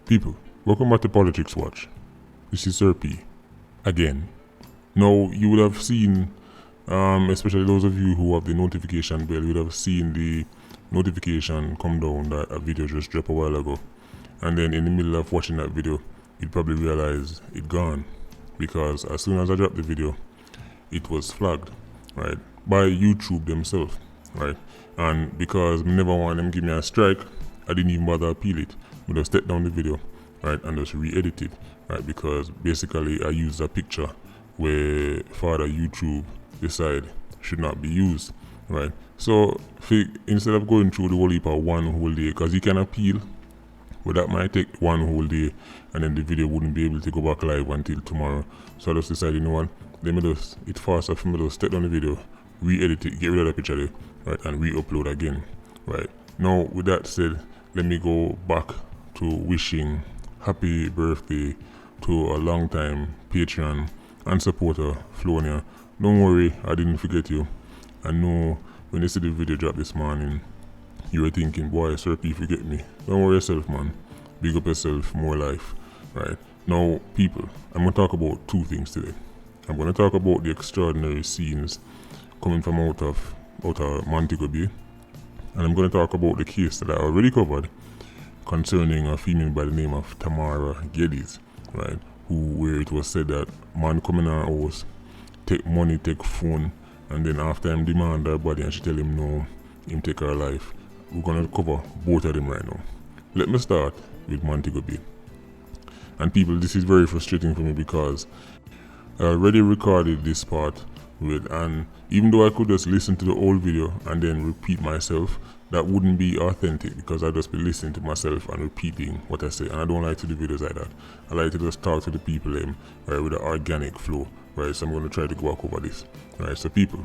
People, welcome back to Politics Watch. This is Sir P. Again. Now, you would have seen, especially those of you who have the notification bell, you would have seen the notification come down that a video just dropped a while ago. And then in the middle of watching that video, you'd probably realize it gone. Because as soon as I dropped the video, it was flagged, right, by YouTube themselves, right? And because I never want them to give me a strike, I didn't even bother appeal it. I just step down the video, right, and just re-edit it, right, because basically I used a picture where Father YouTube decide should not be used, right? So instead of going through the whole heap of one whole day, because you can appeal, but that might take one whole day, and then the video wouldn't be able to go back live until tomorrow. So I just decided, you know what, let me just, it's faster for me to step down the video, re-edit it, get rid of the picture there, right, and re-upload again, right? Now, with that said, let me go back to wishing happy birthday to a long time patron and supporter, Flonia. Don't worry, I didn't forget you. I know when you see the video drop this morning, you were thinking, boy, Sir P, forget me. Don't worry yourself, man. Big up yourself, more life, right? Now, people, I'm going to talk about two things today. I'm going to talk about the extraordinary scenes coming from out of Montego Bay. And I'm going to talk about the case that I already covered concerning a female by the name of Tamara Geddes, right? Where it was said that man come in her house, take money, take phone, and then after him demand her body and she tell him no, him take her life. We're going to cover both of them right now. Let me start with Montego Bay. And people, this is very frustrating for me because I already recorded this part and even though I could just listen to the old video and then repeat myself, that wouldn't be authentic because I'd just be listening to myself and repeating what I say, and I don't like to do videos like that. I like to just talk to the people right, with an organic flow, right? So I'm going to try to go back over this, right? So people,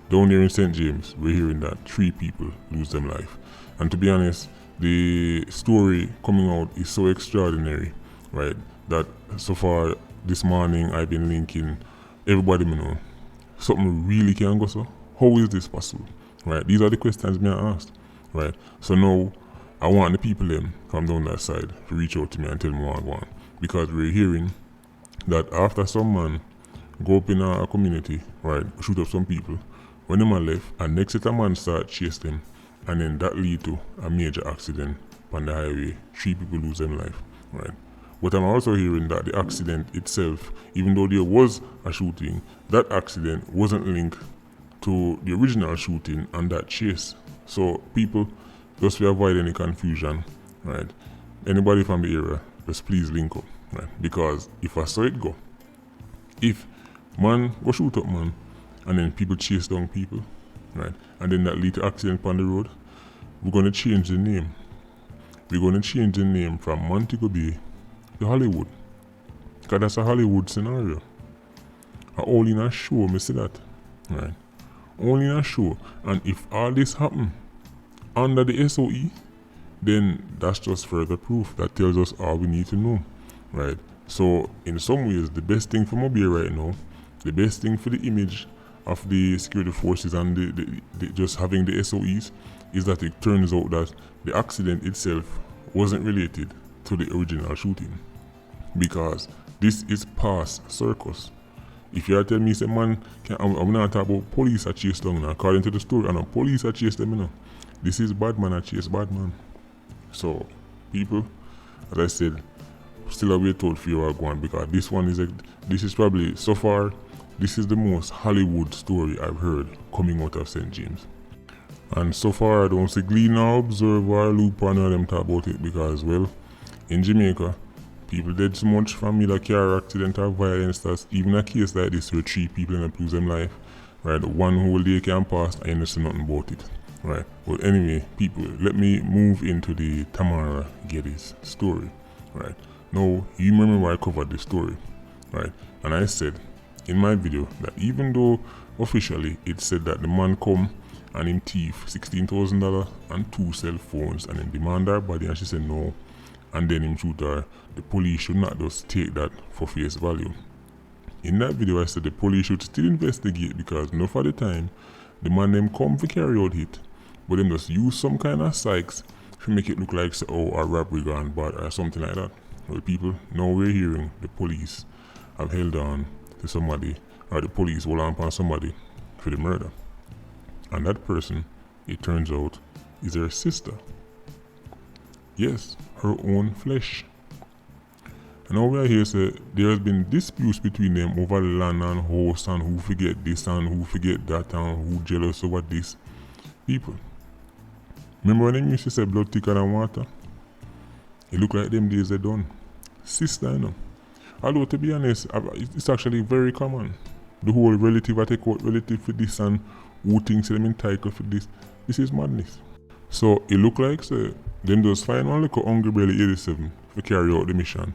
down here in St. James, we're hearing that 3 people lose their life, and to be honest, the story coming out is so extraordinary, right? That so far this morning I've been linking everybody me know. Something really can go so. How is this possible? Right? These are the questions me asked. Right? So now I want the people them from down that side to reach out to me and tell me what I want. Because we're hearing that after some man go up in our community, right, shoot up some people, when the man left, and next set a man start chase them, and then that lead to a major accident on the highway. 3 people lose their life. Right? But I'm also hearing that the accident itself, even though there was a shooting, that accident wasn't linked to the original shooting and that chase. So people, just to avoid any confusion, right? Anybody from the area, just please link up, right? Because if I saw it go, if man go shoot up man, and then people chase down people, right? And then that lead to accident on the road, we're gonna change the name. We're gonna change the name from Montego Bay to Hollywood, because that's a Hollywood scenario. Only in a show, me see that, right? Only in a show. And if all this happen under the SOE, then that's just further proof that tells us all we need to know, right? So in some ways, the best thing for Mobile right now, the best thing for the image of the security forces and the just having the SOEs is that it turns out that the accident itself wasn't related to the original shooting, because this is past circus. If you tell me, say man, I'm not talking about police are chased down now, according to the story, and police are chased them, you know. This is bad man, I chase bad man. So people, as I said, still a way told for you are going, because this one is this is probably so far, this is the most Hollywood story I've heard coming out of St. James. And so far I don't see Glean or Observe or Loop or none of them talk about it, because well, in Jamaica, people dead so much from either car accident or violence that even a case like this where 3 people in lose them life, right? One whole day can pass and you don't see nothing about it, right? But anyway, people, let me move into the Tamara Geddes story, right? Now, you remember I covered this story, right? And I said in my video that even though officially it said that the man come and him thief $16,000 and 2 cell phones and then demand her body, and she said no, and then him shoot her, the police should not just take that for face value. In that video I said the police should still investigate, because enough of the time the man them come for carry out hit, but them just use some kind of psychs to make it look like a robbery gone bad or something like that. Well, people, now we're hearing the police have held on to somebody, or the police hold on upon somebody for the murder. And that person, it turns out, is her sister. Yes, her own flesh. And now we are here say there has been disputes between them over land and house and who forget this and who forget that and who jealous over this. People, remember when they used to say blood thicker than water? It look like them days are done. Sister, you know. Although to be honest, it's actually very common. The whole relative I take out relative for this and who thinks them entitled for this. This is madness. So it look like them just find one little hungry belly 87 to carry out the mission.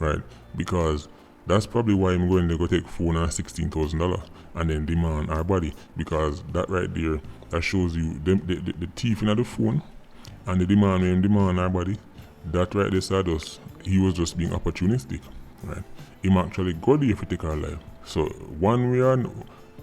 Right? Because that's probably why I'm going to go take phone and $16,000 and then demand our body. Because that right there, that shows you the thief in the phone and the demand our body. That right there said us, he was just being opportunistic. Right? Him actually got there to take our life. So one way or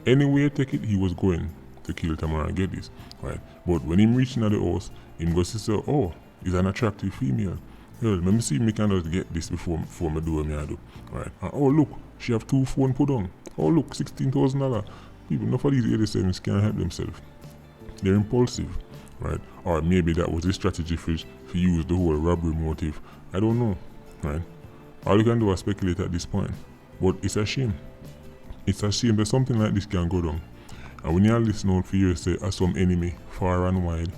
any way take it, he was going to kill Tamara and get this. Right? But when him reaching at the house, him goes to say, oh, he's an attractive female. Well, let me see if I can just get this before I do what I do. Right? And oh look, she have 2 phones put on. Oh look, $16,000. People, enough of these 87s can't help themselves. They're impulsive. Right? Or maybe that was a strategy for use the whole robbery motive. I don't know. Right? All you can do is speculate at this point. But it's a shame. It's a shame that something like this can go down. And when you listen out for you say some enemy far and wide,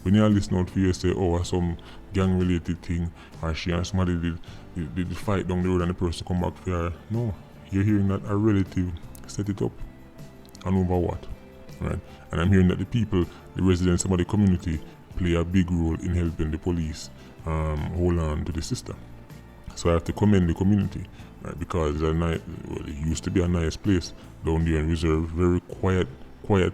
when you listen out for you say, oh, some gang related thing, or she and somebody did fight down the road and the person come back for her. No, you're hearing that a relative set it up. And over what? Right? And I'm hearing that the people, the residents of the community, play a big role in helping the police hold on to the sister. So I have to commend the community, right? Because it used to be a nice place down there in Reserve, very quiet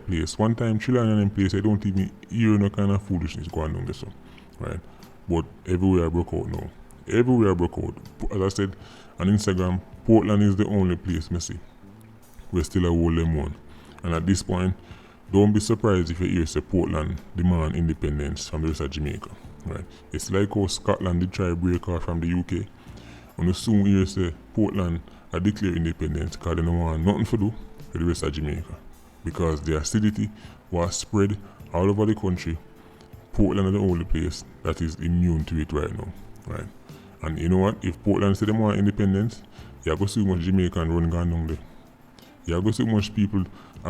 place. One time, children in place, I don't even hear no kind of foolishness going on there, so, right? But everywhere I broke out now. Everywhere I broke out. As I said on Instagram, Portland is the only place I see. We're still a whole them one. And at this point, don't be surprised if you hear say Portland demand independence from the rest of Jamaica, right? It's like how Scotland did try to break off from the UK. And you soon hear say Portland are declare independence because they don't want nothing to do with the rest of Jamaica. Because the acidity was spread all over the country. Portland is the only place that is immune to it right now, right? And you know what? If Portland say they want independence, you have to see much Jamaican run gone down there. You have to see much people.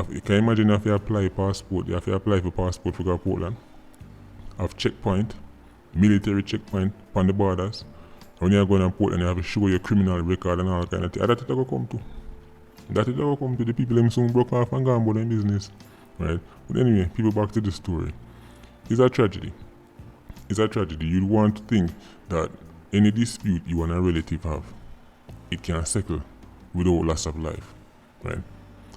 You can imagine if you apply passport, you have to apply for passport for go to Portland. Have checkpoint, military checkpoint on the borders. When you are going to Portland, you have to show your criminal record and all kind of thing. That's what it will come to. That is how come to the people them soon broke off and gone about their business. Right? But anyway, people back to the story. It's a tragedy. It's a tragedy. You'd want to think that any dispute you and a relative have, it can settle without loss of life. Right?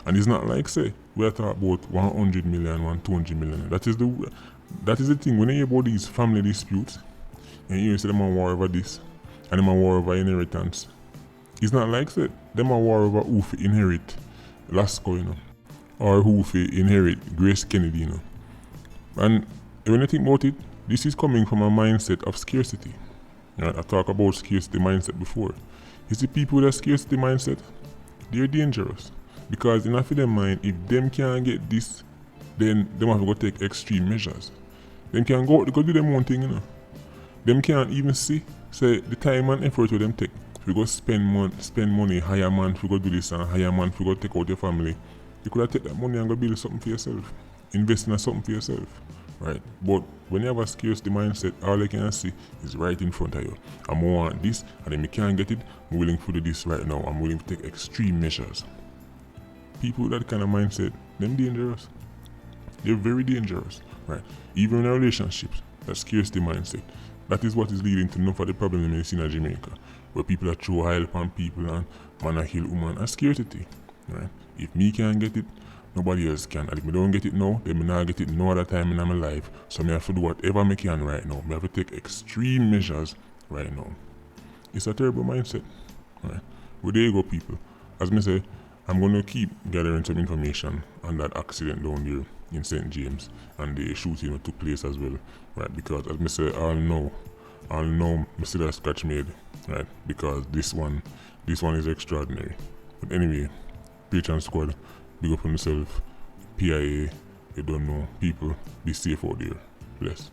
And it's not like say, we're talking about 100 million, 200 million. That is the thing. When you hear about these family disputes, and you say them a war over this, and them a war over inheritance, it's not like say, them a war over who fi inherit Lasco, you know, or who fi inherit Grace Kennedy, you know. And when you think about it, this is coming from a mindset of scarcity. Right? I talked about scarcity mindset before. You see people with a scarcity mindset, they're dangerous. Because in their mind, if them can't get this, then them have to go take extreme measures. Them can go do them own thing, you know. Them can't even see, say, the time and effort with them take. If you go spend money, hire man, if you go do this and hire man, if you go take out your family, you could have take that money and go build something for yourself. Invest in something for yourself. Right? But when you have a scarcity mindset, all you can see is right in front of you. I want this, and then you can't get it, I'm willing to do this right now. I'm willing to take extreme measures. People with that kind of mindset, them dangerous. They're very dangerous. Right? Even in a relationships, that scarcity mindset. That is what is leading to enough of the problem you see in Jamaica. Where people are throw help on people and man a kill woman and scarcity. Right? If me can't get it, nobody else can. And if I don't get it now, then I not get it no other time in my life. So I have to do whatever I can right now. I have to take extreme measures right now. It's a terrible mindset. Right? Well, there you go, people. As I say, I'm going to keep gathering some information on that accident down there in St. James and the shooting that took place as well, right? Because as I say, all know, I still a scratch made, right? Because this one is extraordinary. But anyway, Patreon squad, big up on yourself. PIA, you don't know, people, be safe out there. Bless.